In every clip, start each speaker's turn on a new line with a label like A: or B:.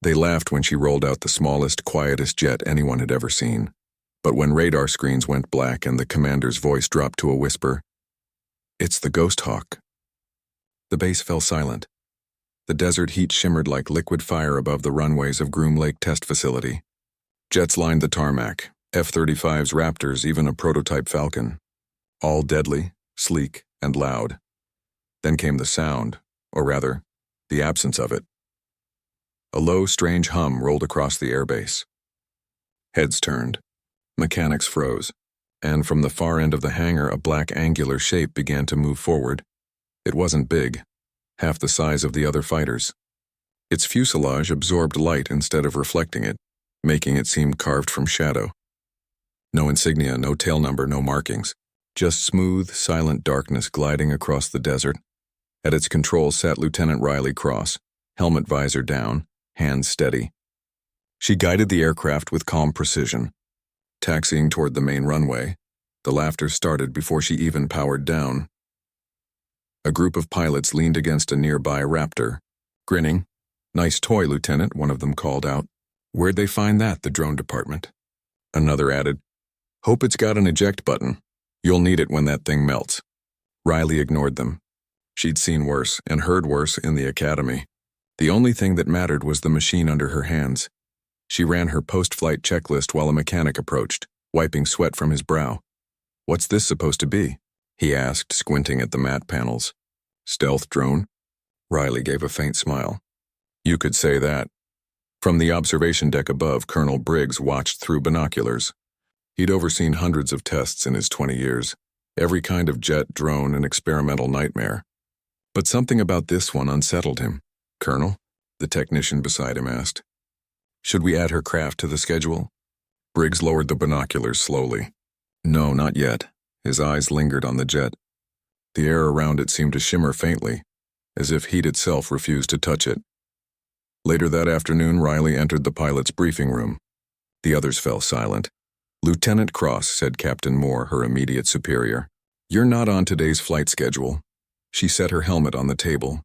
A: They laughed when she rolled out the smallest, quietest jet anyone had ever seen. But when radar screens went black and the commander's voice dropped to a whisper, "It's the Ghosthawk." The base fell silent. The desert heat shimmered like liquid fire above the runways of Groom Lake Test Facility. Jets lined the tarmac, F-35s, Raptors, even a prototype Falcon. All deadly, sleek, and loud. Then came the sound, or rather, the absence of it. A low, strange hum rolled across the airbase. Heads turned. Mechanics froze. And from the far end of the hangar, a black angular shape began to move forward. It wasn't big, half the size of the other fighters. Its fuselage absorbed light instead of reflecting it, making it seem carved from shadow. No insignia, no tail number, no markings. Just smooth, silent darkness gliding across the desert. At its controls sat Lieutenant Riley Cross, helmet visor down, hands steady. She guided the aircraft with calm precision. Taxiing toward the main runway, the laughter started before she even powered down. A group of pilots leaned against a nearby Raptor, grinning. "Nice toy, Lieutenant," one of them called out. "Where'd they find that, the drone department?" Another added, "Hope it's got an eject button. You'll need it when that thing melts." Riley ignored them. She'd seen worse and heard worse in the academy. The only thing that mattered was the machine under her hands. She ran her post-flight checklist while a mechanic approached, wiping sweat from his brow. "What's this supposed to be?" he asked, squinting at the matte panels. "Stealth drone?" Riley gave a faint smile. "You could say that." From the observation deck above, Colonel Briggs watched through binoculars. He'd overseen hundreds of tests in his 20 years, every kind of jet, drone, and experimental nightmare. But something about this one unsettled him. "Colonel?" the technician beside him asked. "Should we add her craft to the schedule?" Briggs lowered the binoculars slowly. "No, not yet." His eyes lingered on the jet. The air around it seemed to shimmer faintly, as if heat itself refused to touch it. Later that afternoon, Riley entered the pilot's briefing room. The others fell silent. "Lieutenant Cross," said Captain Moore, her immediate superior, "you're not on today's flight schedule." She set her helmet on the table.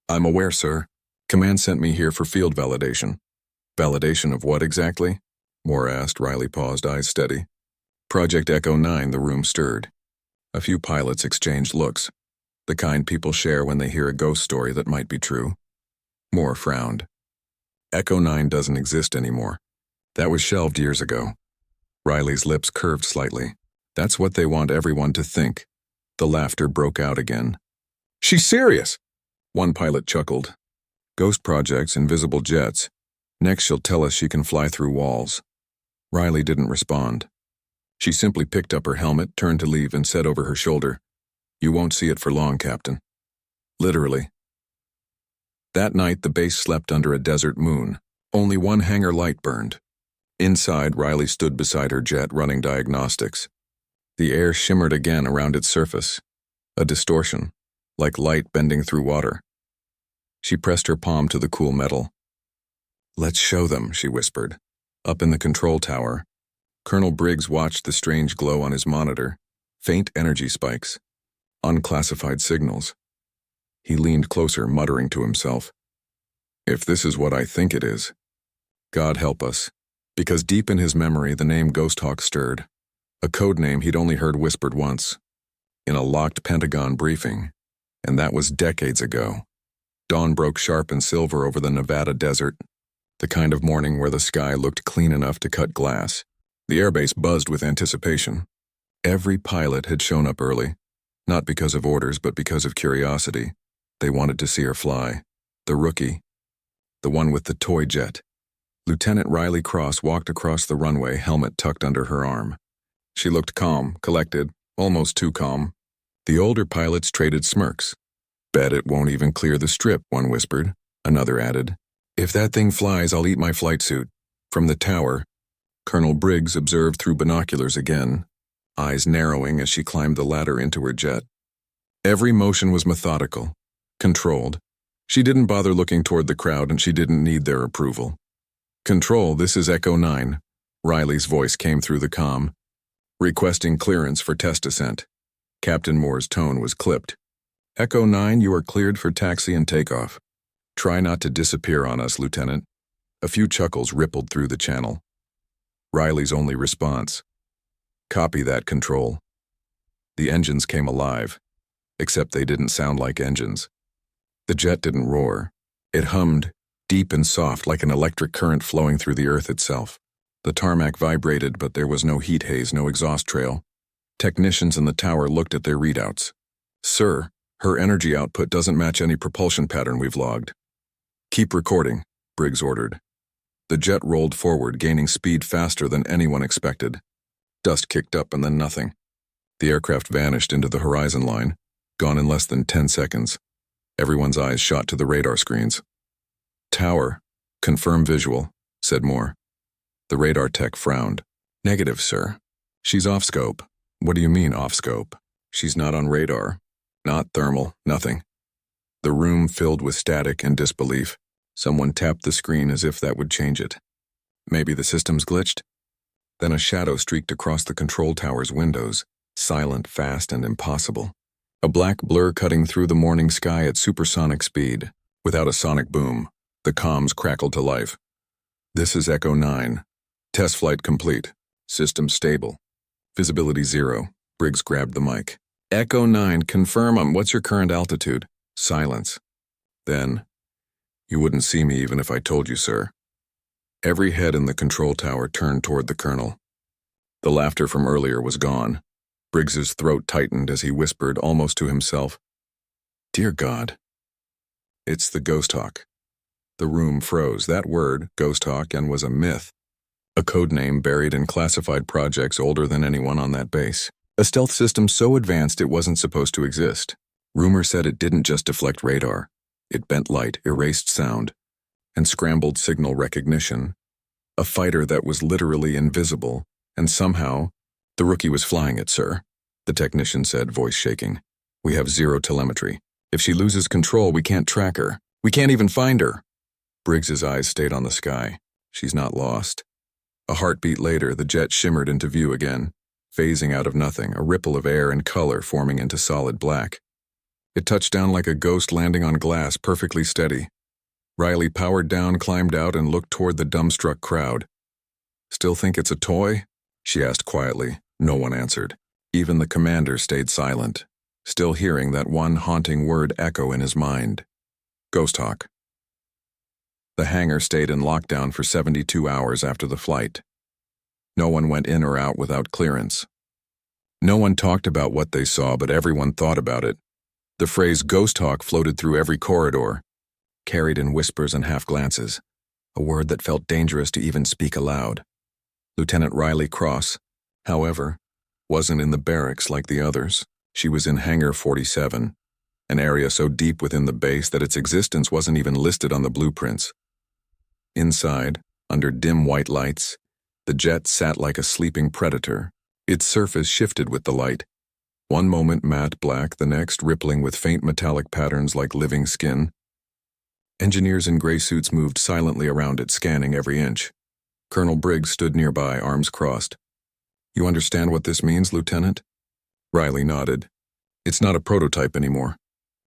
A: "I'm aware, sir. Command sent me here for field validation." "Validation of what exactly?" Moore asked. Riley paused, eyes steady. "Project Echo 9, the room stirred. A few pilots exchanged looks, the kind people share when they hear a ghost story that might be true. Moore frowned. "Echo 9 doesn't exist anymore. That was shelved years ago." Riley's lips curved slightly. "That's what they want everyone to think." The laughter broke out again. "She's serious!" One pilot chuckled. "Ghost projects, invisible jets. Next she'll tell us she can fly through walls." Riley didn't respond. She simply picked up her helmet, turned to leave, and said over her shoulder, "You won't see it for long, Captain." Literally. That night, the base slept under a desert moon. Only one hangar light burned. Inside, Riley stood beside her jet, running diagnostics. The air shimmered again around its surface. A distortion, like light bending through water. She pressed her palm to the cool metal. "Let's show them," she whispered. Up in the control tower, Colonel Briggs watched the strange glow on his monitor. Faint energy spikes. Unclassified signals. He leaned closer, muttering to himself, "If this is what I think it is, God help us." Because deep in his memory, the name Ghosthawk stirred. A code name he'd only heard whispered once. In a locked Pentagon briefing. And that was decades ago. Dawn broke sharp and silver over the Nevada desert. The kind of morning where the sky looked clean enough to cut glass. The airbase buzzed with anticipation. Every pilot had shown up early. Not because of orders, but because of curiosity. They wanted to see her fly. The rookie. The one with the toy jet. Lieutenant Riley Cross walked across the runway, helmet tucked under her arm. She looked calm, collected, almost too calm. The older pilots traded smirks. "Bet it won't even clear the strip," one whispered. Another added, "If that thing flies, I'll eat my flight suit." From the tower, Colonel Briggs observed through binoculars again, eyes narrowing as she climbed the ladder into her jet. Every motion was methodical, controlled. She didn't bother looking toward the crowd, and she didn't need their approval. "Control, this is Echo 9. Riley's voice came through the comm. "Requesting clearance for test ascent." Captain Moore's tone was clipped. "Echo 9, you are cleared for taxi and takeoff. Try not to disappear on us, Lieutenant." A few chuckles rippled through the channel. Riley's only response. Copy that, Control. The engines came alive, except they didn't sound like engines. The jet didn't roar. It hummed, deep and soft like an electric current flowing through the earth itself. The tarmac vibrated, but there was no heat haze, no exhaust trail. Technicians in the tower looked at their readouts. Sir, her energy output doesn't match any propulsion pattern we've logged. Keep recording, Briggs ordered. The jet rolled forward, gaining speed faster than anyone expected. Dust kicked up and then nothing. The aircraft vanished into the horizon line, gone in less than 10 seconds. Everyone's eyes shot to the radar screens. Tower, confirm visual, said Moore. The radar tech frowned. Negative, sir. She's off scope. What do you mean off scope? She's not on radar. Not thermal, nothing. The room filled with static and disbelief. Someone tapped the screen as if that would change it. Maybe the system's glitched? Then a shadow streaked across the control tower's windows, silent, fast, and impossible. A black blur cutting through the morning sky at supersonic speed. Without a sonic boom, the comms crackled to life. This is Echo 9. Test flight complete. System stable. Visibility 0. Briggs grabbed the mic. Echo 9, confirm what's your current altitude? Silence. Then, you wouldn't see me even if I told you, sir. Every head in the control tower turned toward the colonel. The laughter from earlier was gone. Briggs's throat tightened as he whispered almost to himself, Dear God. It's the Ghosthawk. The room froze. That word, Ghosthawk, and was a myth. A code name buried in classified projects older than anyone on that base. A stealth system so advanced it wasn't supposed to exist. Rumor said it didn't just deflect radar. It bent light, erased sound, and scrambled signal recognition. A fighter that was literally invisible, and somehow, the rookie was flying it, sir, the technician said, voice shaking. We have 0 telemetry. If she loses control, we can't track her. We can't even find her. Briggs's eyes stayed on the sky. She's not lost. A heartbeat later, the jet shimmered into view again, phasing out of nothing, a ripple of air and color forming into solid black. It touched down like a ghost landing on glass, perfectly steady. Riley powered down, climbed out, and looked toward the dumbstruck crowd. Still think it's a toy? She asked quietly. No one answered. Even the commander stayed silent, still hearing that one haunting word echo in his mind. Ghosthawk. The hangar stayed in lockdown for 72 hours after the flight. No one went in or out without clearance. No one talked about what they saw, but everyone thought about it. The phrase Ghosthawk floated through every corridor, carried in whispers and half-glances, a word that felt dangerous to even speak aloud. Lieutenant Riley Cross, however, wasn't in the barracks like the others. She was in Hangar 47, an area so deep within the base that its existence wasn't even listed on the blueprints. Inside, under dim white lights, the jet sat like a sleeping predator. Its surface shifted with the light. One moment matte black, the next rippling with faint metallic patterns like living skin. Engineers in gray suits moved silently around it, scanning every inch. Colonel Briggs stood nearby, arms crossed. You understand what this means, Lieutenant? Riley nodded. It's not a prototype anymore.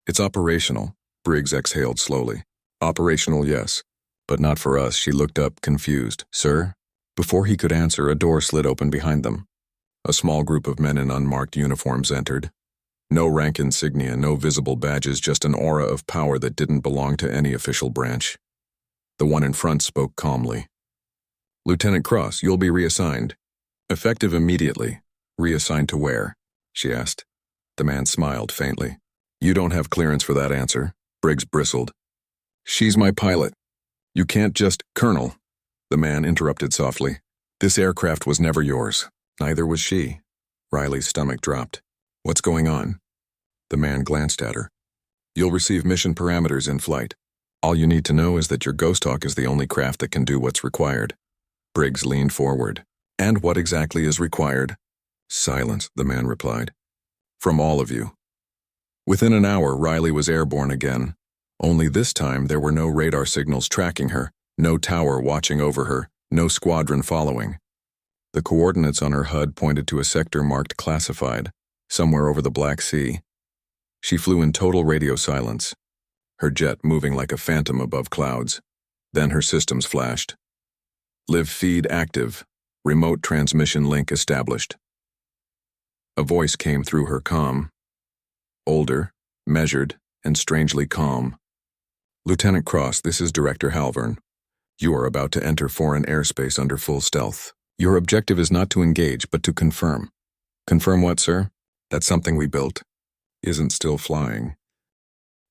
A: It's operational. Briggs exhaled slowly. Operational, yes. But not for us. She looked up, confused. Sir? Before he could answer, a door slid open behind them. A small group of men in unmarked uniforms entered. No rank insignia, no visible badges, just an aura of power that didn't belong to any official branch. The one in front spoke calmly. Lieutenant Cross, you'll be reassigned. Effective immediately. Reassigned to where? She asked. The man smiled faintly. You don't have clearance for that answer. Briggs bristled. She's my pilot. You can't just... Colonel, the man interrupted softly. This aircraft was never yours. Neither was she. Riley's stomach dropped. What's going on? The man glanced at her. You'll receive mission parameters in flight. All you need to know is that your Ghosthawk is the only craft that can do what's required. Briggs leaned forward. And what exactly is required? Silence, the man replied. From all of you. Within an hour, Riley was airborne again. Only this time there were no radar signals tracking her, no tower watching over her, no squadron following. The coordinates on her HUD pointed to a sector marked classified, somewhere over the Black Sea. She flew in total radio silence, her jet moving like a phantom above clouds. Then her systems flashed. Live feed active. Remote transmission link established. A voice came through her comm. Older, measured, and strangely calm. Lieutenant Cross, this is Director Halvern. You are about to enter foreign airspace under full stealth. Your objective is not to engage, but to confirm. Confirm what, sir? That something we built isn't still flying.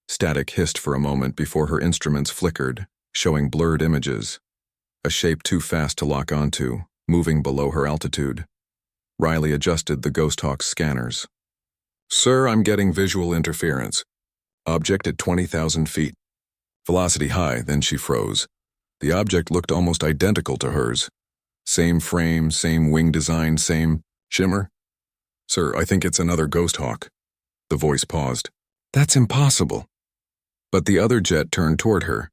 A: Static hissed for a moment before her instruments flickered, showing blurred images. A shape too fast to lock onto, moving below her altitude. Riley adjusted the Ghosthawk's scanners. Sir, I'm getting visual interference. Object at 20,000 feet. Velocity high, then she froze. The object looked almost identical to hers. Same frame, same wing design, same shimmer. Sir, I think it's another Ghosthawk. The voice paused. That's impossible. But the other jet turned toward her.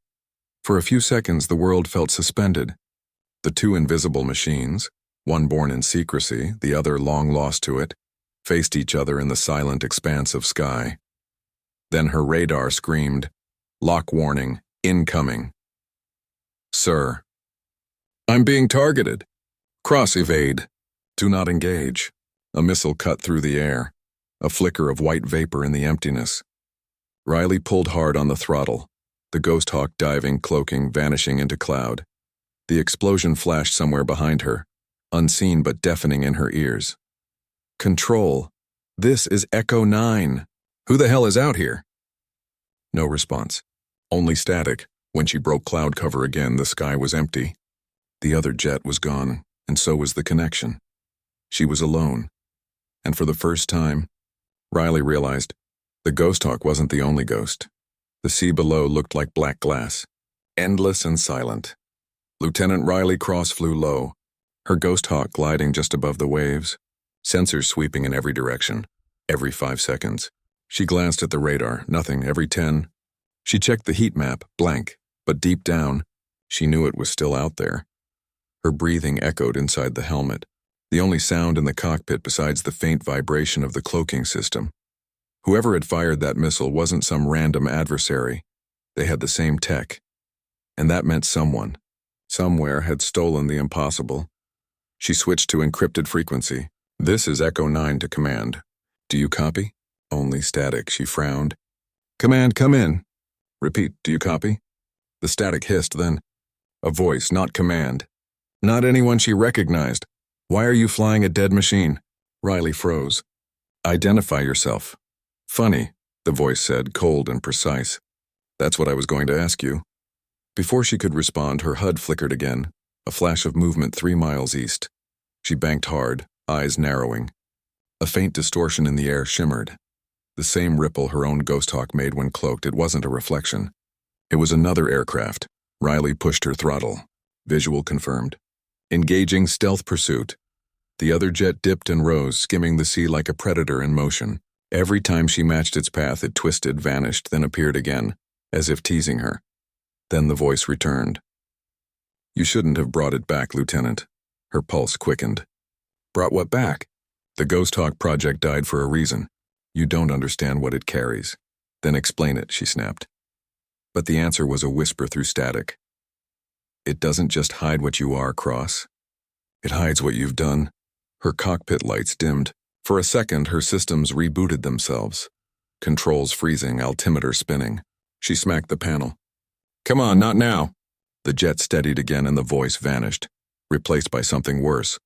A: For a few seconds, the world felt suspended. The two invisible machines, one born in secrecy, the other long lost to it, faced each other in the silent expanse of sky. Then her radar screamed, "Lock warning, incoming." Sir. I'm being targeted. Cross evade. Do not engage. A missile cut through the air, a flicker of white vapor in the emptiness. Riley pulled hard on the throttle, the Ghosthawk diving, cloaking, vanishing into cloud. The explosion flashed somewhere behind her, unseen but deafening in her ears. Control. This is Echo 9. Who the hell is out here? No response. Only static. When she broke cloud cover again, the sky was empty. The other jet was gone, and so was the connection. She was alone. And for the first time, Riley realized the Ghosthawk wasn't the only ghost. The sea below looked like black glass, endless and silent. Lieutenant Riley Cross flew low, her Ghosthawk gliding just above the waves, sensors sweeping in every direction, every 5 seconds. She glanced at the radar, nothing, every 10. She checked the heat map, blank, but deep down, she knew it was still out there. Her breathing echoed inside the helmet, the only sound in the cockpit besides the faint vibration of the cloaking system. Whoever had fired that missile wasn't some random adversary. They had the same tech. And that meant someone, somewhere, had stolen the impossible. She switched to encrypted frequency. This is Echo 9 to command. Do you copy? Only static, she frowned. Command, come in. Repeat, do you copy? The static hissed, then a voice, not command. Not anyone she recognized. Why are you flying a dead machine? Riley froze. Identify yourself. Funny, the voice said, cold and precise. That's what I was going to ask you. Before she could respond, her HUD flickered again, a flash of movement 3 miles east. She banked hard, eyes narrowing. A faint distortion in the air shimmered. The same ripple her own Ghosthawk made when cloaked. It wasn't a reflection. It was another aircraft. Riley pushed her throttle. Visual confirmed. Engaging stealth pursuit. The other jet dipped and rose, skimming the sea like a predator in motion. Every time she matched its path, it twisted, vanished, then appeared again, as if teasing her. Then the voice returned. You shouldn't have brought it back, Lieutenant. Her pulse quickened. Brought what back? The Ghosthawk project died for a reason. You don't understand what it carries. Then explain it, she snapped. But the answer was a whisper through static. It doesn't just hide what you are, Cross. It hides what you've done. Her cockpit lights dimmed. For a second, her systems rebooted themselves. Controls freezing, altimeter spinning. She smacked the panel. Come on, not now. The jet steadied again and the voice vanished, replaced by something worse.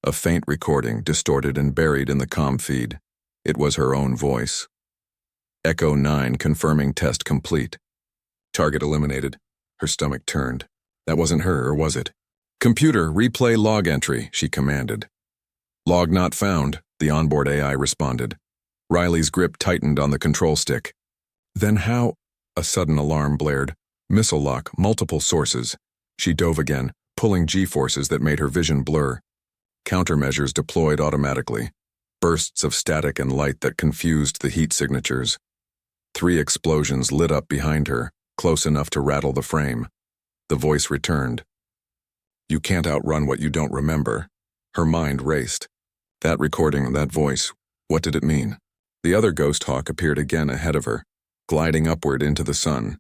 A: A faint recording, distorted and buried in the comm feed. It was her own voice. Echo 9 confirming test complete. Target eliminated. Her stomach turned. That wasn't her, or was it? Computer, replay log entry, she commanded. Log not found, the onboard AI responded. Riley's grip tightened on the control stick. Then how? A sudden alarm blared. Missile lock, multiple sources. She dove again, pulling G-forces that made her vision blur. Countermeasures deployed automatically. Bursts of static and light that confused the heat signatures. 3 explosions lit up behind her, close enough to rattle the frame. The voice returned. You can't outrun what you don't remember. Her mind raced. That recording, that voice, what did it mean? The other Ghosthawk appeared again ahead of her, gliding upward into the sun.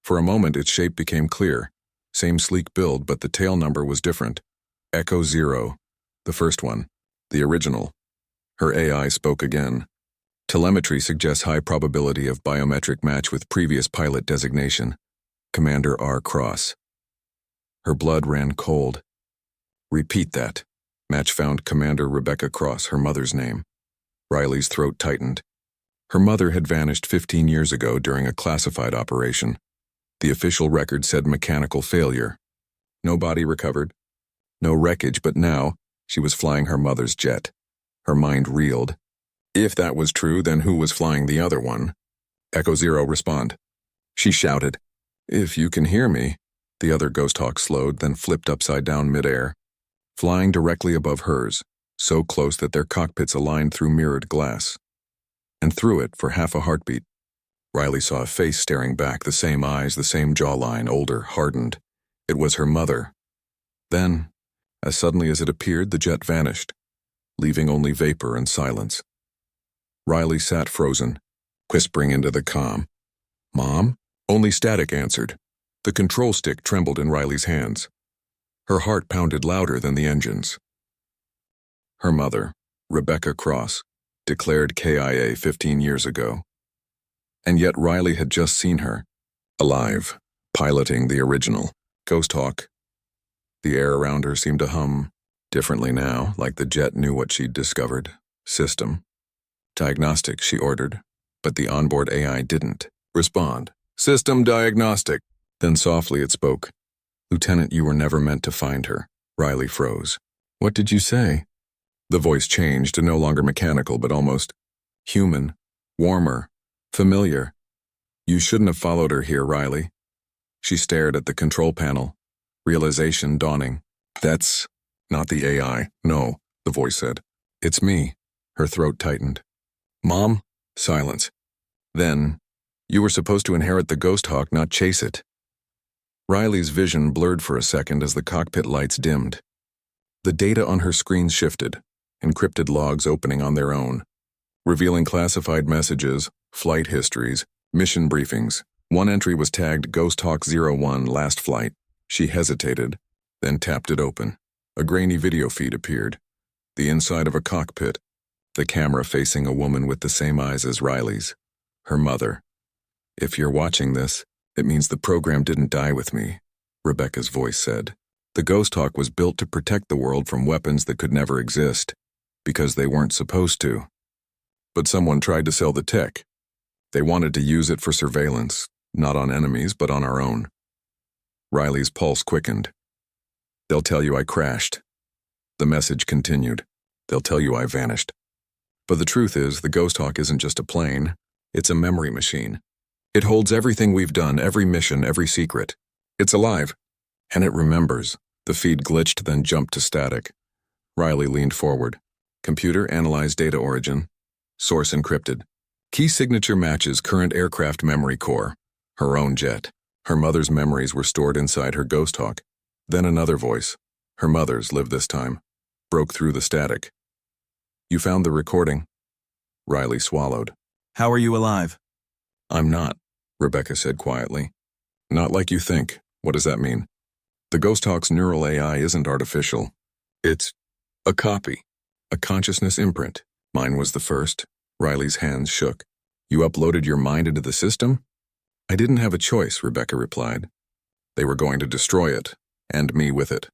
A: For a moment its shape became clear, Same sleek build, but the tail number was different. Echo 0. The first one. The original. Her AI spoke again. Telemetry suggests high probability of biometric match with previous pilot designation. Commander R. Cross. Her blood ran cold. Repeat that. Match found Commander Rebecca Cross, her mother's name. Riley's throat tightened. Her mother had vanished 15 years ago during a classified operation. The official record said mechanical failure. No body recovered. No wreckage, but now she was flying her mother's jet. Her mind reeled. If that was true, then who was flying the other one? Echo 0, respond. She shouted. If you can hear me. The other Ghosthawk slowed, then flipped upside down midair, flying directly above hers, so close that their cockpits aligned through mirrored glass. And through it, for half a heartbeat, Riley saw a face staring back, the same eyes, the same jawline, older, hardened. It was her mother. Then, as suddenly as it appeared, the jet vanished, leaving only vapor and silence. Riley sat frozen, whispering into the comm. Mom? Only static answered. The control stick trembled in Riley's hands. Her heart pounded louder than the engines. Her mother, Rebecca Cross, declared KIA 15 years ago. And yet Riley had just seen her, alive, piloting the original, Ghosthawk. The air around her seemed to hum, differently now, like the jet knew what she'd discovered. System. Diagnostic, she ordered, but the onboard AI didn't. Respond. System diagnostic. Then softly it spoke. Lieutenant, you were never meant to find her. Riley froze. What did you say? The voice changed, no longer mechanical, but almost human, warmer, familiar. You shouldn't have followed her here, Riley. She stared at the control panel, realization dawning. That's not the AI. No, the voice said. It's me. Her throat tightened. Mom? Silence. Then, you were supposed to inherit the Ghosthawk, not chase it. Riley's vision blurred for a second as the cockpit lights dimmed. The data on her screen shifted, encrypted logs opening on their own, revealing classified messages, flight histories, mission briefings. One entry was tagged Ghosthawk 01 last flight. She hesitated, then tapped it open. A grainy video feed appeared. The inside of a cockpit, the camera facing a woman with the same eyes as Riley's, her mother. If you're watching this, it means the program didn't die with me, Rebecca's voice said. The Ghosthawk was built to protect the world from weapons that could never exist, because they weren't supposed to. But someone tried to sell the tech. They wanted to use it for surveillance, not on enemies, but on our own. Riley's pulse quickened. They'll tell you I crashed. The message continued. They'll tell you I vanished. But the truth is, the Ghosthawk isn't just a plane. It's a memory machine. It holds everything we've done, every mission, every secret. It's alive. And it remembers. The feed glitched, then jumped to static. Riley leaned forward. Computer, analyze data origin. Source encrypted. Key signature matches current aircraft memory core. Her own jet. Her mother's memories were stored inside her Ghosthawk. Then another voice. Her mother's lived this time. Broke through the static. You found the recording. Riley swallowed.
B: How are you alive?
A: I'm not, Rebecca said quietly. Not like you think. What does that mean? The Ghosthawk's neural AI isn't artificial. It's a copy, a consciousness imprint. Mine was the first. Riley's hands shook. You uploaded your mind into the system? I didn't have a choice, Rebecca replied. They were going to destroy it, and me with it.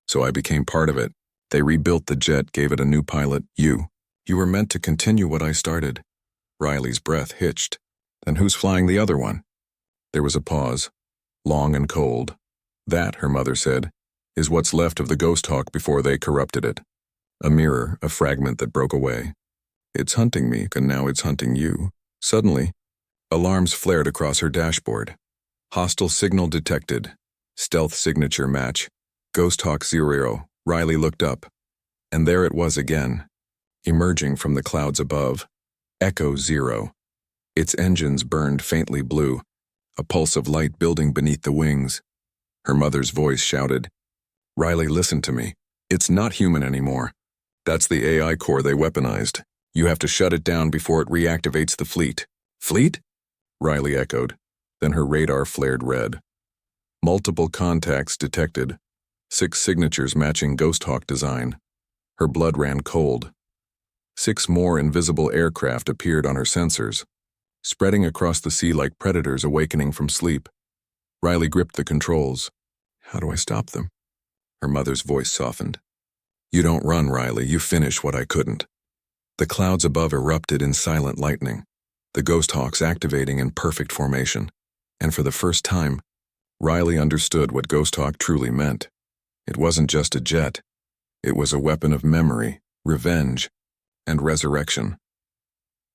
A: So I became part of it. They rebuilt the jet, gave it a new pilot, you. You were meant to continue what I started. Riley's breath hitched. Then who's flying the other one? There was a pause, long and cold. That, her mother said, is what's left of the Ghosthawk before they corrupted it. A mirror, a fragment that broke away. It's hunting me, and now it's hunting you. Suddenly, alarms flared across her dashboard. Hostile signal detected. Stealth signature match. Ghosthawk 0. Riley looked up. And there it was again, emerging from the clouds above. Echo 0. Its engines burned faintly blue, a pulse of light building beneath the wings. Her mother's voice shouted, Riley, listen to me. It's not human anymore. That's the AI core they weaponized. You have to shut it down before it reactivates the fleet. Fleet? Riley echoed. Then her radar flared red. Multiple contacts detected, 6 signatures matching Ghosthawk design. Her blood ran cold. 6 more invisible aircraft appeared on her sensors, spreading across the sea like predators awakening from sleep. Riley gripped the controls. How do I stop them? Her mother's voice softened. You don't run, Riley, you finish what I couldn't. The clouds above erupted in silent lightning, the Ghosthawks activating in perfect formation. And for the first time, Riley understood what Ghosthawk truly meant. It wasn't just a jet. It was a weapon of memory, revenge, and resurrection.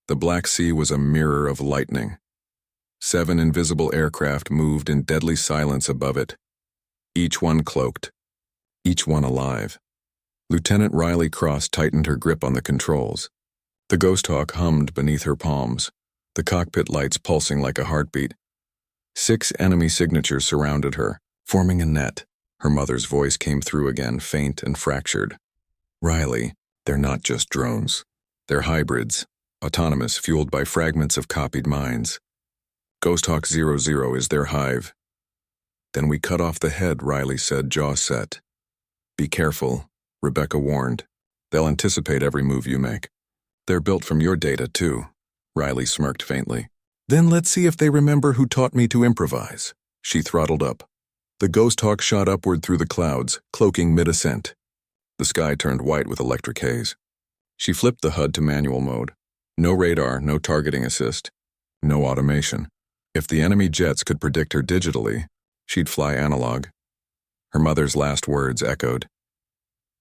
A: The Black Sea was a mirror of lightning. 7 invisible aircraft moved in deadly silence above it, each one cloaked, each one alive. Lieutenant Riley Cross tightened her grip on the controls. The Ghosthawk hummed beneath her palms, the cockpit lights pulsing like a heartbeat. 6 enemy signatures surrounded her, forming a net. Her mother's voice came through again, faint and fractured. Riley, they're not just drones. They're hybrids, autonomous, fueled by fragments of copied minds. Ghosthawk 00 is their hive. Then we cut off the head, Riley said, jaw set. Be careful, Rebecca warned. They'll anticipate every move you make. They're built from your data, too. Riley smirked faintly. Then let's see if they remember who taught me to improvise. She throttled up. The Ghosthawk shot upward through the clouds, cloaking mid-ascent. The sky turned white with electric haze. She flipped the HUD to manual mode. No radar, no targeting assist, no automation. If the enemy jets could predict her digitally, she'd fly analog. Her mother's last words echoed.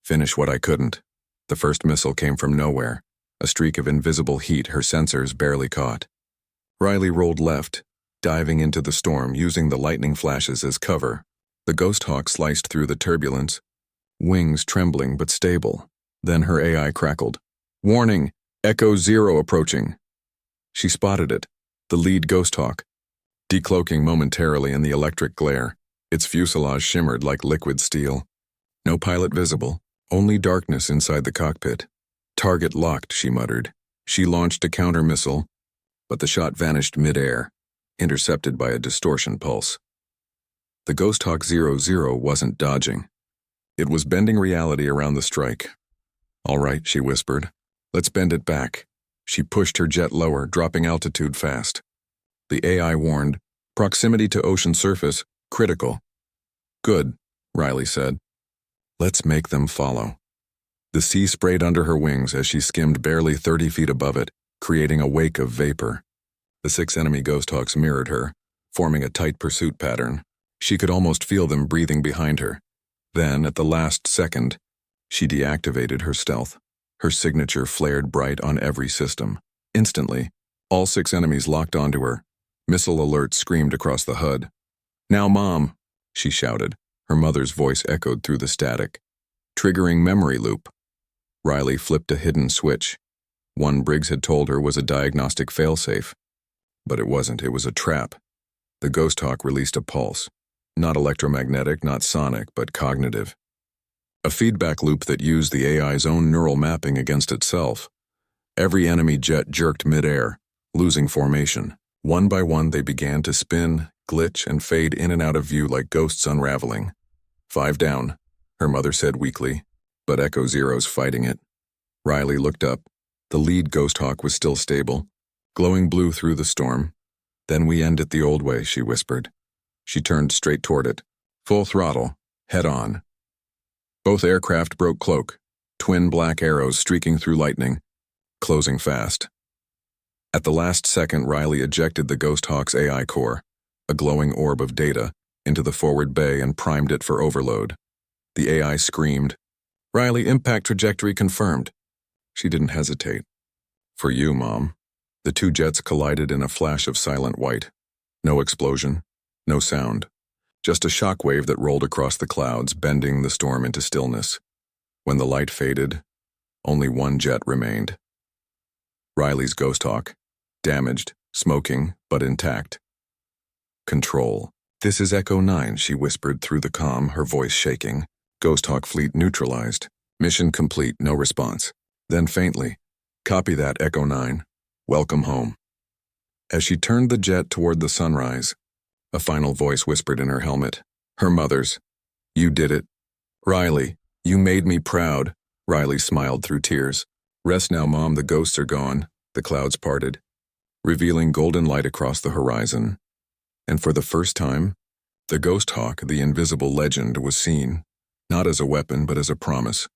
A: Finish what I couldn't. The first missile came from nowhere, a streak of invisible heat her sensors barely caught. Riley rolled left, diving into the storm, using the lightning flashes as cover. The Ghosthawk sliced through the turbulence, wings trembling but stable. Then her AI crackled. Warning! Echo 0 approaching. She spotted it, the lead Ghosthawk, decloaking momentarily in the electric glare. Its fuselage shimmered like liquid steel. No pilot visible, only darkness inside the cockpit. Target locked, she muttered. She launched a counter-missile, but the shot vanished mid-air, intercepted by a distortion pulse. The Ghosthawk 00 wasn't dodging. It was bending reality around the strike. All right, she whispered. Let's bend it back. She pushed her jet lower, dropping altitude fast. The AI warned, proximity to ocean surface, critical. Good, Riley said. Let's make them follow. The sea sprayed under her wings as she skimmed barely 30 feet above it, creating a wake of vapor. The 6 enemy Ghosthawks mirrored her, forming a tight pursuit pattern. She could almost feel them breathing behind her. Then, at the last second, she deactivated her stealth. Her signature flared bright on every system. Instantly, all 6 enemies locked onto her. Missile alerts screamed across the HUD. Now, Mom, she shouted. Her mother's voice echoed through the static. Triggering memory loop. Riley flipped a hidden switch. One Briggs had told her was a diagnostic failsafe. But it wasn't, it was a trap. The Ghosthawk released a pulse. Not electromagnetic, not sonic, but cognitive. A feedback loop that used the AI's own neural mapping against itself. Every enemy jet jerked mid-air, losing formation. One by one they began to spin, glitch, and fade in and out of view like ghosts unraveling. 5 down, her mother said weakly, but Echo Zero's fighting it. Riley looked up. The lead Ghosthawk was still stable, glowing blue through the storm. Then we end it the old way, she whispered. She turned straight toward it. Full throttle, head on. Both aircraft broke cloak, twin black arrows streaking through lightning, closing fast. At the last second, Riley ejected the Ghosthawk's AI core, a glowing orb of data, into the forward bay and primed it for overload. The AI screamed. Riley, impact trajectory confirmed. She didn't hesitate. For you, Mom. The 2 jets collided in a flash of silent white. No explosion, no sound. Just a shockwave that rolled across the clouds, bending the storm into stillness. When the light faded, only 1 jet remained. Riley's Ghosthawk, damaged, smoking, but intact. Control. This is Echo 9, she whispered through the comm, her voice shaking. Ghosthawk fleet neutralized. Mission complete, no response. Then faintly, copy that, Echo 9. Welcome home. As she turned the jet toward the sunrise, a final voice whispered in her helmet. Her mother's. You did it. Riley, you made me proud. Riley smiled through tears. Rest now, Mom, the ghosts are gone. The clouds parted, revealing golden light across the horizon. And for the first time, the Ghosthawk, the invisible legend, was seen, not as a weapon but as a promise.